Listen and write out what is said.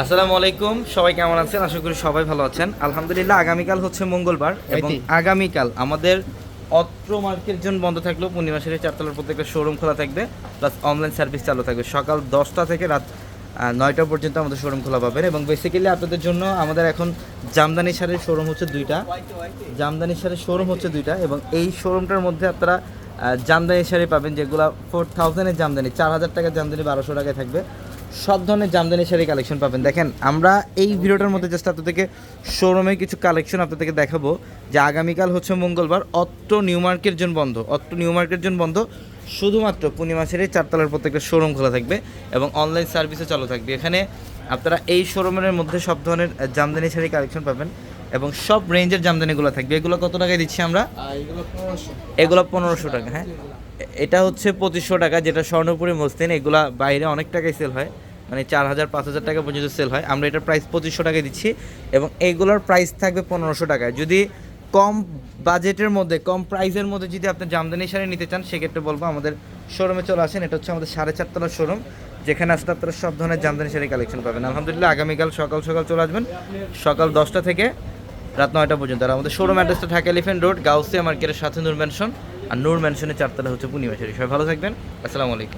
আসসালামু আলাইকুম, সবাই কেমন আছেন? আশা করি সবাই ভালো আছেন। আলহামদুলিল্লাহ, আগামীকাল হচ্ছে মঙ্গলবার এবং আগামীকাল আমাদের অত্র মার্কেট জোন বন্ধ থাকলেও পূর্ণিমা শাড়ি চারতলার প্রত্যেকটা শোরুম খোলা থাকবে, প্লাস অনলাইন সার্ভিস চালু থাকবে সকাল 10টা থেকে রাত 9টা পর্যন্ত আমাদের শোরুম খোলা পাবেন। এবং বেসিক্যালি আপনাদের জন্য আমাদের এখন জামদানি শাড়ির শোরুম হচ্ছে দুইটা, জামদানি শাড়ির শোরুম হচ্ছে দুইটা এবং এই শোরুমটার মধ্যে আপনারা জামদানি শাড়ি পাবেন যেগুলো 4000-এর জামদানি, 4000 টাকার জামদানি 1200 টাকায় থাকবে। সব ধরনের জামদানি শাড়ি কালেকশন পাবেন। দেখেন, আমরা এই ভিডিওটার মধ্যে জাস্ট আপনাদেরকে শোরুমে কিছু কালেকশন আপনাদেরকে দেখাবো যে আগামীকাল হচ্ছে মঙ্গলবার, অত্র নিউ মার্কেট জোন বন্ধ, অত্র নিউ মার্কেট জোন বন্ধ, শুধুমাত্র পূর্ণিমা শাড়ির চারতলার প্রত্যেকটা শোরুম খোলা থাকবে এবং অনলাইন সার্ভিসও চালু থাকবে। এখানে আপনারা এই শোরুমের মধ্যে সব ধরনের জামদানি শাড়ি কালেকশন পাবেন এবং সব রেঞ্জের জামদানিগুলো থাকবে। এগুলো কত টাকায় দিচ্ছি আমরা? এগুলো 1500 টাকা। হ্যাঁ, এটা হচ্ছে 2500 টাকা, যেটা স্বর্ণপুরি মসলিন। এগুলা বাইরে অনেক টাকায় সেল হয়, মানে 4000-5000 টাকা পর্যন্ত সেল হয়। আমরা এটার প্রাইস 2500 টাকায় দিচ্ছি এবং এইগুলোর প্রাইস থাকবে 1500 টাকায়। যদি কম বাজেটের মধ্যে, কম প্রাইসের মধ্যে যদি আপনি জামদানি শাড়ি নিতে চান, সেক্ষেত্রে বলবো আমাদের শোরুমে চলে আসেন। এটা হচ্ছে আমাদের 4.5 তলার শোরুম, যেখানে আসলে আপনারা সব ধরনের জামদানি শাড়ি কালেকশন পাবেন। আলহামদুলিল্লাহ, আগামীকাল সকাল সকাল চলে আসবেন, সকাল 10টা থেকে রাত 9টা পর্যন্ত। আর আমাদের শোরুম অ্যাড্রেসটা ঢাকা এলিফ্যান্ট রোড, গাউসিয়া মার্কেটের সাথে নূর ম্যানশন, আর নূর ম্যানশনের চারতলা হচ্ছে পূর্ণিমা শাড়ি। সবাই ভালো থাকবেন, আসসালামু আলাইকুম।